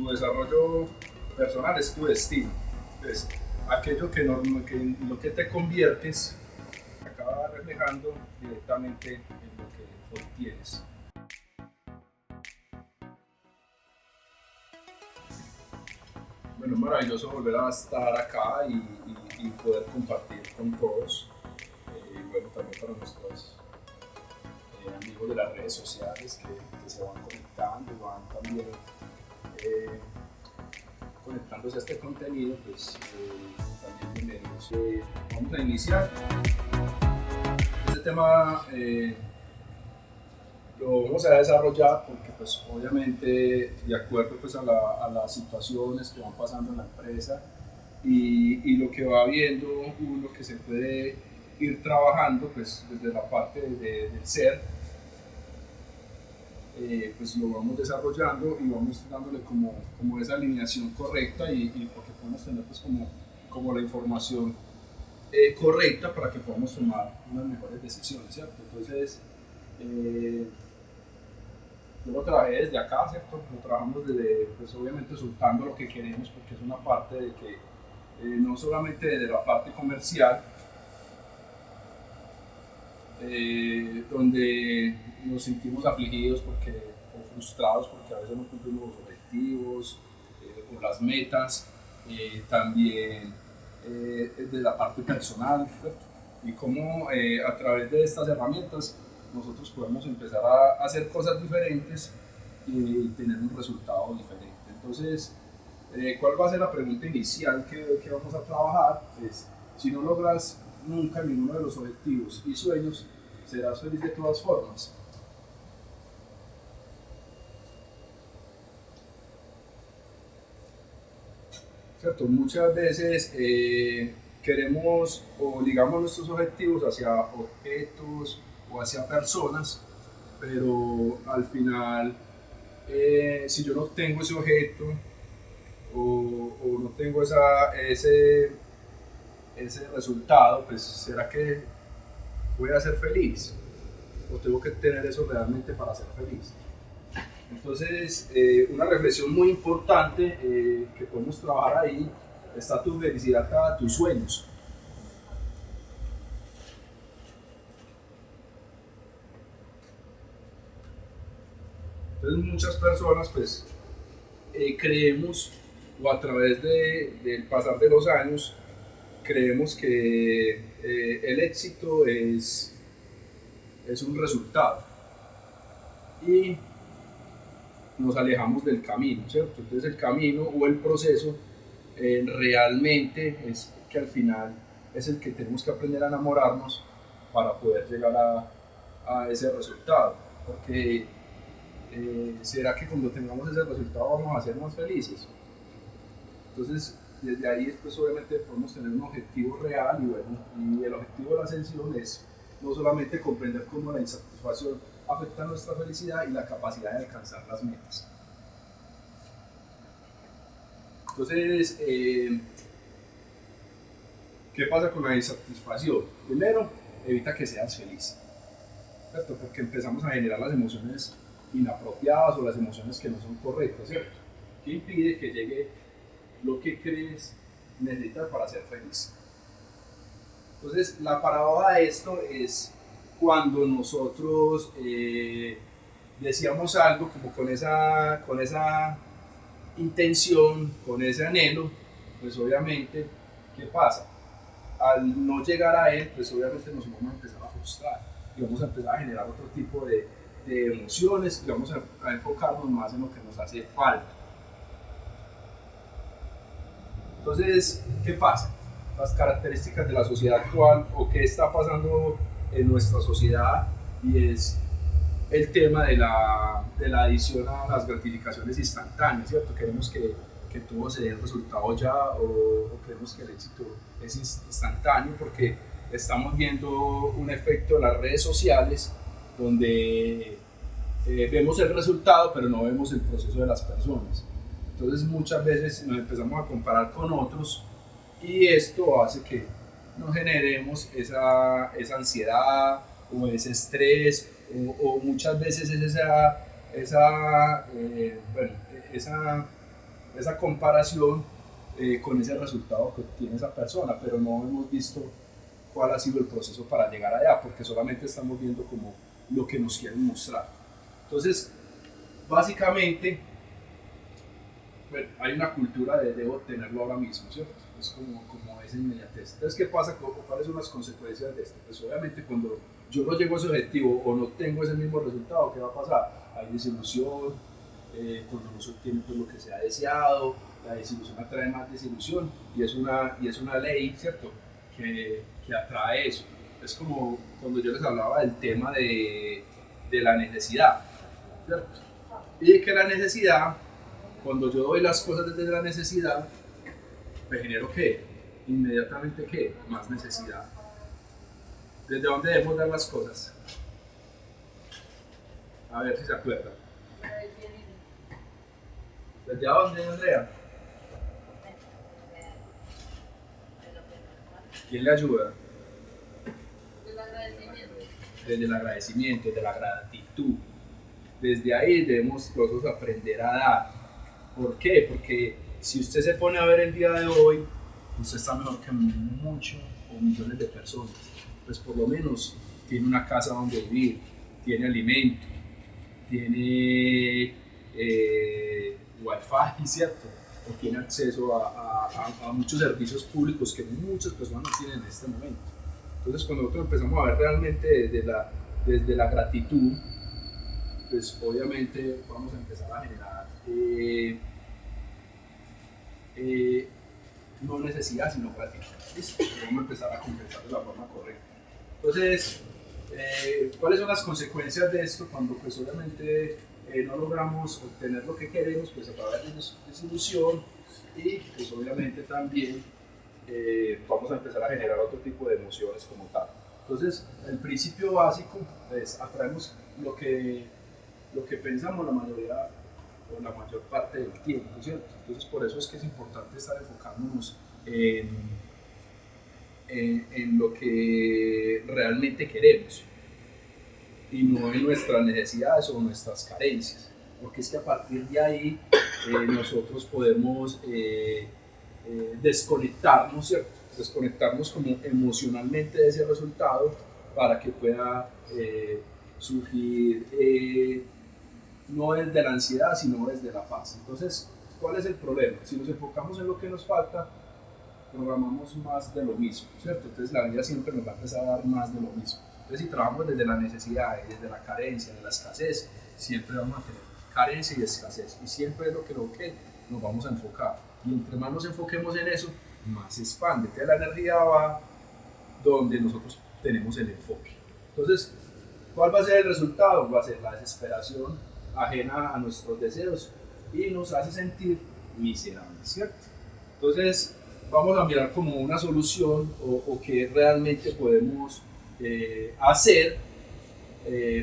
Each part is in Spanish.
tu desarrollo personal es tu destino. Entonces, aquello que en lo que te conviertes acaba reflejando directamente en lo que obtienes. Bueno, es maravilloso volver a estar acá y poder compartir con todos. Bueno, también para nuestros amigos de las redes sociales que se van conectando y van también eh, conectándose a este contenido, pues también bienvenidos. Vamos a iniciar. Este tema lo vamos a desarrollar porque pues obviamente de acuerdo pues a las situaciones que van pasando en la empresa y lo que va viendo uno que se puede ir trabajando pues desde la parte del ser, pues lo vamos desarrollando y vamos dándole como esa alineación correcta y porque podemos tener pues como la información correcta para que podamos tomar unas mejores decisiones, ¿cierto? Entonces, yo lo trabajé desde acá, ¿cierto? Lo trabajamos desde, pues obviamente soltando lo que queremos porque es una parte de que no solamente desde la parte comercial, donde nos sentimos afligidos o frustrados porque a veces no cumplimos los objetivos o las metas, también de la parte personal, ¿cierto? Y cómo a través de estas herramientas nosotros podemos empezar a hacer cosas diferentes y tener un resultado diferente. Entonces, ¿cuál va a ser la pregunta inicial que vamos a trabajar? Es, si no logras nunca ninguno de los objetivos y sueños, serás feliz de todas formas. ¿Cierto? Muchas veces queremos o ligamos nuestros objetivos hacia objetos o hacia personas, pero al final, si yo no tengo ese objeto o no tengo ese resultado, pues ¿será que voy a ser feliz? ¿O tengo que tener eso realmente para ser feliz? Entonces, una reflexión muy importante que podemos trabajar ahí está tu felicidad a tus sueños. Entonces, muchas personas, pues, creemos, o a través del pasar de los años, creemos que el éxito es un resultado y nos alejamos del camino, ¿cierto? Entonces el camino o el proceso realmente es que al final es el que tenemos que aprender a enamorarnos para poder llegar a ese resultado. Porque ¿será que cuando tengamos ese resultado vamos a ser más felices? Entonces, desde ahí pues obviamente podemos tener un objetivo real y bueno, y el objetivo de la ascensión es no solamente comprender cómo la insatisfacción afecta nuestra felicidad y la capacidad de alcanzar las metas. Entonces, ¿qué pasa con la insatisfacción? Primero, evita que seas feliz, ¿cierto? Porque empezamos a generar las emociones inapropiadas o las emociones que no son correctas, ¿cierto? ¿Qué impide que llegue lo que crees necesitar para ser feliz? Entonces, la paradoja de esto es cuando nosotros decíamos algo como con esa intención, con ese anhelo, pues obviamente, ¿qué pasa? Al no llegar a él, pues obviamente nos vamos a empezar a frustrar y vamos a empezar a generar otro tipo de emociones y vamos a enfocarnos más en lo que nos hace falta. Entonces, ¿qué pasa? Las características de la sociedad actual o qué está pasando en nuestra sociedad y es el tema de la adición a las gratificaciones instantáneas, ¿cierto? Queremos que todo se dé el resultado ya o creemos que el éxito es instantáneo porque estamos viendo un efecto de las redes sociales donde vemos el resultado pero no vemos el proceso de las personas. Entonces muchas veces nos empezamos a comparar con otros y esto hace que nos generemos esa ansiedad o ese estrés o muchas veces es esa esa comparación con ese resultado que obtiene esa persona, pero no hemos visto cuál ha sido el proceso para llegar allá, porque solamente estamos viendo como lo que nos quieren mostrar. Entonces, básicamente, bueno, hay una cultura de debo tenerlo ahora mismo, ¿cierto? Es como esa inmediatez. Entonces, ¿qué pasa? ¿Cuáles son las consecuencias de esto? Pues obviamente cuando yo no llego a ese objetivo o no tengo ese mismo resultado, ¿qué va a pasar? Hay desilusión, cuando no se obtiene pues, lo que se ha deseado, la desilusión atrae más desilusión y es una ley, ¿cierto? Que atrae eso. Es como cuando yo les hablaba del tema de la necesidad, ¿cierto? Y de que la necesidad, cuando yo doy las cosas desde la necesidad, me genero ¿qué? Inmediatamente ¿qué? Más necesidad. ¿Desde dónde debemos dar las cosas? A ver si se acuerdan. ¿Desde dónde, Andrea? ¿Quién le ayuda? Desde el agradecimiento, desde la gratitud. Desde ahí debemos nosotros aprender a dar. ¿Por qué? Porque si usted se pone a ver el día de hoy, usted está mejor que muchos o millones de personas. Pues por lo menos tiene una casa donde vivir, tiene alimento, tiene wifi, ¿cierto? O tiene acceso a muchos servicios públicos que muchas personas no tienen en este momento. Entonces cuando nosotros empezamos a ver realmente desde la gratitud, pues obviamente vamos a empezar a generar no necesidad sino gratitud. ¿Listo? Vamos a empezar a compensar de la forma correcta. Entonces, ¿cuáles son las consecuencias de esto cuando pues obviamente no logramos obtener lo que queremos? Pues a través de desilusión y pues obviamente también vamos a empezar a generar otro tipo de emociones como tal. Entonces, el principio básico es atraemos lo que pensamos la mayoría o la mayor parte del tiempo, ¿cierto? Entonces, por eso es que es importante estar enfocándonos en lo que realmente queremos y no en nuestras necesidades o nuestras carencias, porque es que a partir de ahí nosotros podemos desconectarnos, ¿cierto? Desconectarnos como emocionalmente de ese resultado para que pueda surgir no desde la ansiedad sino desde la paz. Entonces, ¿cuál es el problema? Si nos enfocamos en lo que nos falta, programamos más de lo mismo, ¿cierto? Entonces la vida siempre nos va a empezar a dar más de lo mismo. Entonces si trabajamos desde la necesidad, desde la carencia, de la escasez, siempre vamos a tener carencia y escasez y siempre es lo que nos vamos a enfocar. Y entre más nos enfoquemos en eso, más se expande. Entonces la energía va donde nosotros tenemos el enfoque. Entonces, ¿cuál va a ser el resultado? Va a ser la desesperación ajena a nuestros deseos y nos hace sentir miserables, ¿cierto? Entonces, vamos a mirar como una solución o qué realmente podemos hacer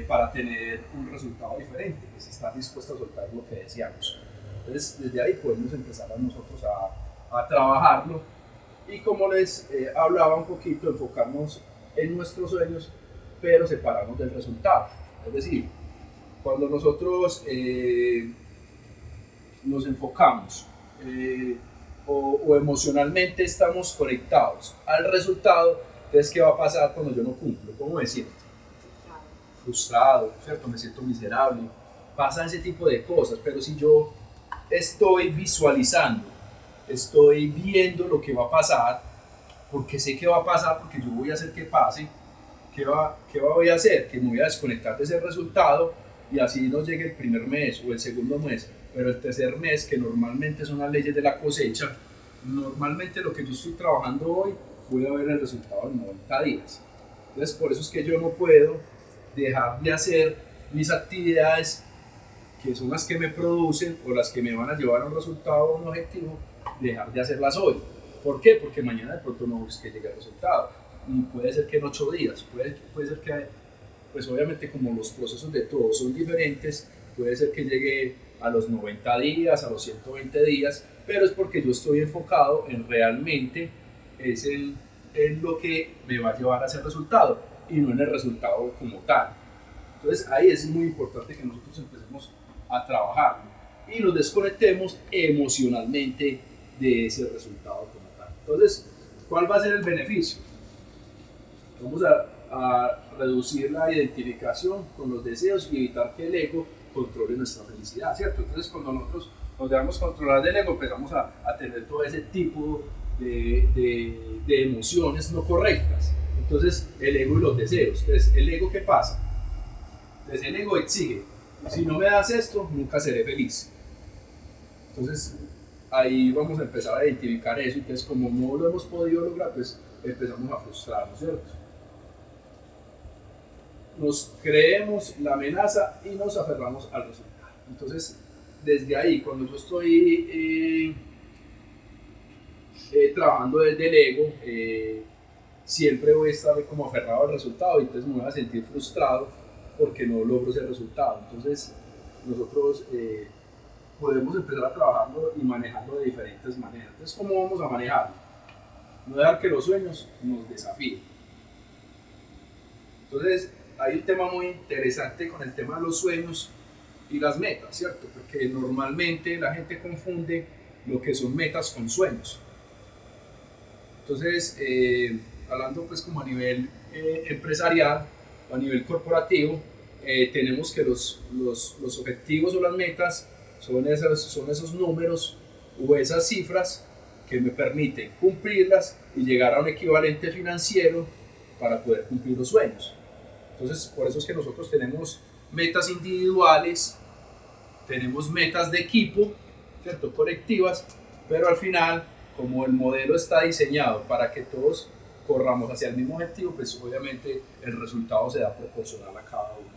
para tener un resultado diferente, que es estar dispuesto a soltar lo que deseamos. Entonces, desde ahí podemos empezar a nosotros a trabajarlo y como les hablaba un poquito, enfocarnos en nuestros sueños, pero separarnos del resultado. Es decir, cuando nosotros nos enfocamos o emocionalmente estamos conectados al resultado, entonces ¿qué va a pasar cuando yo no cumplo? ¿Cómo me siento? Frustrado, ¿cierto? Me siento miserable. Pasan ese tipo de cosas, pero si yo estoy visualizando, estoy viendo lo que va a pasar, porque sé que va a pasar, porque yo voy a hacer que pase, ¿qué voy a hacer? Que me voy a desconectar de ese resultado y así nos llegue el primer mes o el segundo mes, pero el tercer mes, que normalmente son las leyes de la cosecha, normalmente lo que yo estoy trabajando hoy, voy a ver el resultado en 90 días. Entonces, por eso es que yo no puedo dejar de hacer mis actividades que son las que me producen o las que me van a llevar a un resultado o un objetivo, dejar de hacerlas hoy. ¿Por qué? Porque mañana de pronto no es que llegue el resultado. Y puede ser que en 8 días, puede ser que, pues obviamente como los procesos de todos son diferentes, puede ser que llegue a los 90 días, a los 120 días, pero es porque yo estoy enfocado en realmente es en lo que me va a llevar a ese resultado y no en el resultado como tal. Entonces ahí es muy importante que nosotros empecemos a trabajar. y nos desconectemos emocionalmente de ese resultado como tal. Entonces, ¿cuál va a ser el beneficio? Vamos a reducir la identificación con los deseos y evitar que el ego controle nuestra felicidad, ¿cierto? Entonces, cuando nosotros nos dejamos controlar del ego, empezamos a tener todo ese tipo de emociones no correctas. Entonces, el ego y los deseos. Entonces, ¿el ego qué pasa? Entonces, el ego exige, si no me das esto, nunca seré feliz. Entonces, ahí vamos a empezar a identificar eso. Entonces, como no lo hemos podido lograr, pues empezamos a frustrarnos, ¿cierto? Nos creemos la amenaza y nos aferramos al resultado. Entonces, desde ahí, cuando yo estoy trabajando desde el ego, siempre voy a estar como aferrado al resultado y entonces me voy a sentir frustrado porque no logro ese resultado. Entonces, nosotros podemos empezar a trabajarlo y manejarlo de diferentes maneras. Entonces, ¿cómo vamos a manejarlo? No dejar que los sueños nos desafíen. Entonces, hay un tema muy interesante con el tema de los sueños y las metas, ¿cierto? Porque normalmente la gente confunde lo que son metas con sueños. Entonces, hablando pues como a nivel empresarial o a nivel corporativo, tenemos que los objetivos o las metas son esos números o esas cifras que me permiten cumplirlas y llegar a un equivalente financiero para poder cumplir los sueños. Entonces, por eso es que nosotros tenemos metas individuales, tenemos metas de equipo, ¿cierto? Colectivas, pero al final, como el modelo está diseñado para que todos corramos hacia el mismo objetivo, pues obviamente el resultado se da proporcional a cada uno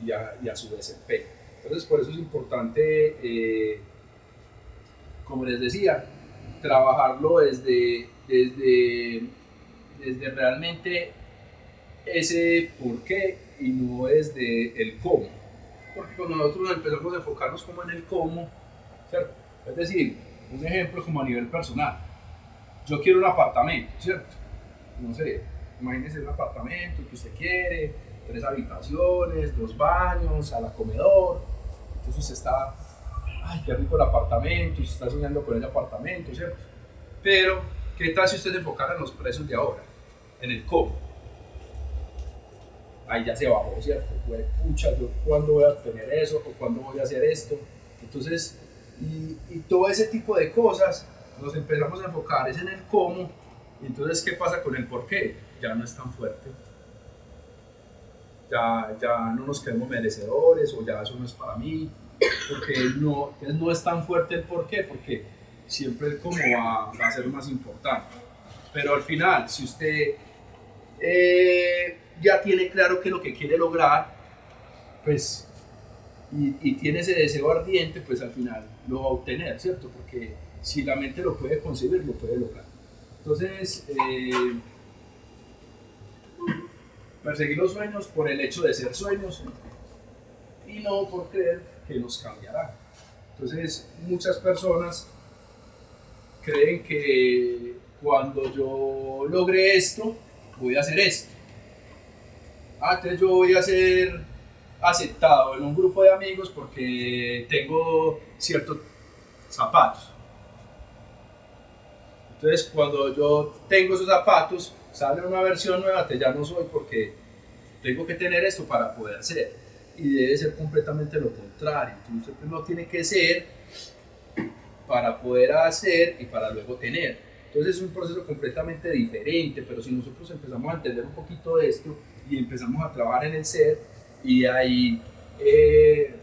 y a su desempeño. Entonces, por eso es importante, como les decía, trabajarlo desde realmente ese por qué y no desde el cómo. Porque cuando nosotros empezamos a enfocarnos como en el cómo, ¿cierto? Es decir, un ejemplo como a nivel personal. Yo quiero un apartamento, ¿cierto? No sé, imagínese un apartamento que usted quiere, 3 habitaciones, 2 baños, sala, comedor. Entonces usted está, ay, qué rico el apartamento, y usted está soñando con ese apartamento, ¿cierto? Pero, ¿qué tal si usted se enfocara en los precios de ahora? En el cómo. Ahí ya se bajó, ¿cierto? Pues, pucha, yo cuándo voy a tener eso o cuándo voy a hacer esto. Entonces, y todo ese tipo de cosas nos empezamos a enfocar es en el cómo. Y entonces, ¿qué pasa con el por qué? Ya no es tan fuerte. Ya no nos creemos merecedores o ya eso no es para mí. Porque no es tan fuerte el por qué, porque siempre el cómo va a ser más importante. Pero al final, si usted ya tiene claro qué es lo que quiere lograr, pues, y tiene ese deseo ardiente, pues al final lo va a obtener, ¿cierto? Porque si la mente lo puede concebir, lo puede lograr. Entonces, perseguir los sueños por el hecho de ser sueños y no por creer que nos cambiará. Entonces, muchas personas creen que cuando yo logre esto, voy a hacer esto. Entonces yo voy a ser aceptado en un grupo de amigos porque tengo ciertos zapatos. Entonces cuando yo tengo esos zapatos, sale una versión nueva, te ya no soy porque tengo que tener esto para poder ser. Y debe ser completamente lo contrario. Entonces primero tiene que ser para poder hacer y para luego tener. Entonces es un proceso completamente diferente, pero si nosotros empezamos a entender un poquito de esto y empezamos a trabajar en el ser, y ahí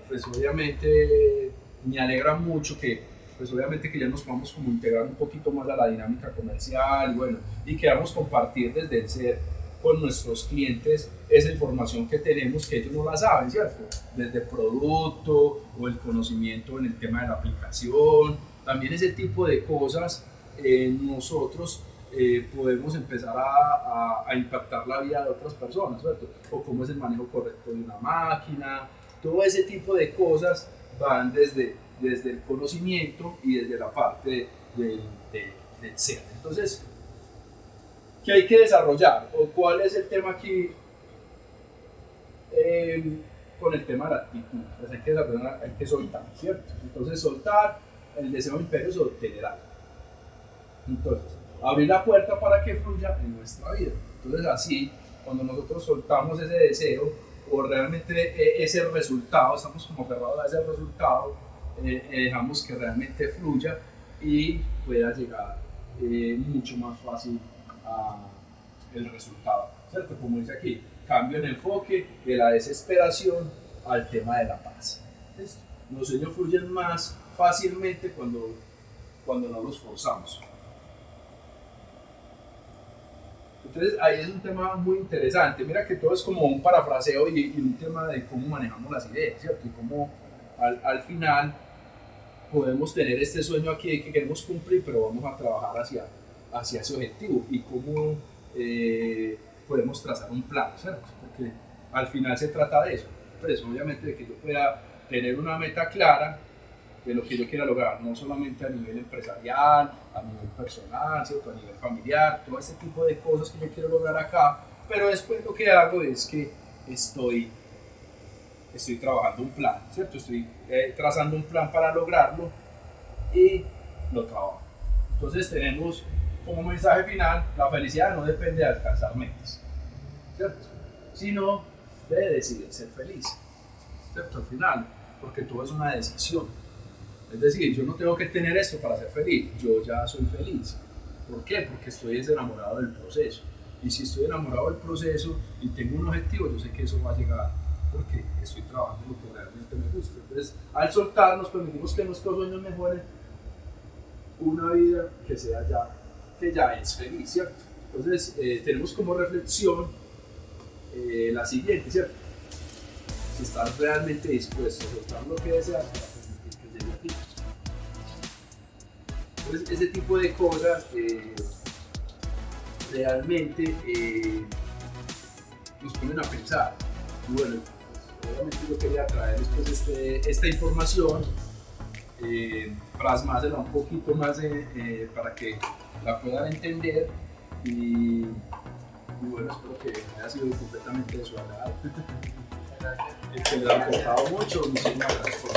pues obviamente me alegra mucho que pues obviamente que ya nos podamos como integrar un poquito más a la dinámica comercial y bueno, y queramos compartir desde el ser con nuestros clientes esa información que tenemos que ellos no la saben, ¿cierto? Desde producto o el conocimiento en el tema de la aplicación, también ese tipo de cosas nosotros podemos empezar a impactar la vida de otras personas, ¿cierto? O cómo es el manejo correcto de una máquina, todo ese tipo de cosas van desde el conocimiento y desde la parte del ser. Entonces, ¿qué hay que desarrollar? ¿O cuál es el tema aquí? con el tema de la actitud, pues hay que soltar, ¿cierto? Entonces soltar, el deseo imperioso de obtener algo. Entonces, abrir la puerta para que fluya en nuestra vida. Entonces así, cuando nosotros soltamos ese deseo o realmente ese resultado, estamos como aferrados a ese resultado, dejamos que realmente fluya y pueda llegar mucho más fácil a el resultado, ¿cierto? Como dice aquí, cambio en enfoque de la desesperación al tema de la paz. ¿Listo? Los sueños fluyen más fácilmente cuando no los forzamos. Entonces ahí es un tema muy interesante. Mira que todo es como un parafraseo y un tema de cómo manejamos las ideas, ¿cierto? Y cómo al final podemos tener este sueño aquí que queremos cumplir, pero vamos a trabajar hacia ese objetivo y cómo podemos trazar un plan, ¿cierto? Porque al final se trata de eso. Pues obviamente de que yo pueda tener una meta clara de lo que yo quiera lograr, no solamente a nivel empresarial, a nivel personal, ¿cierto? A nivel familiar, todo ese tipo de cosas que yo quiero lograr acá, pero después lo que hago es que estoy trabajando un plan, ¿cierto? Estoy trazando un plan para lograrlo y lo trabajo. Entonces tenemos como mensaje final, la felicidad no depende de alcanzar metas, ¿cierto? Sino de decidir ser feliz, ¿cierto? Al final, porque todo es una decisión. Es decir, yo no tengo que tener esto para ser feliz, yo ya soy feliz. ¿Por qué? Porque estoy enamorado del proceso. Y si estoy enamorado del proceso y tengo un objetivo, yo sé que eso va a llegar porque estoy trabajando en lo que realmente me gusta. Entonces, al soltar, nos permitimos que nuestros sueños mejoren una vida que ya es feliz, ¿cierto? Entonces, tenemos como reflexión la siguiente, ¿cierto? Si estás realmente dispuesto a soltar lo que deseas para permitir que llegue a ti. Entonces, ese tipo de cosas realmente nos ponen a pensar. Y bueno, pues, obviamente yo quería traer después esta información, plasmársela un poquito más para que la puedan entender y bueno, espero que haya sido completamente de su agrado. Que les haya gustado mucho. Muchísimas gracias por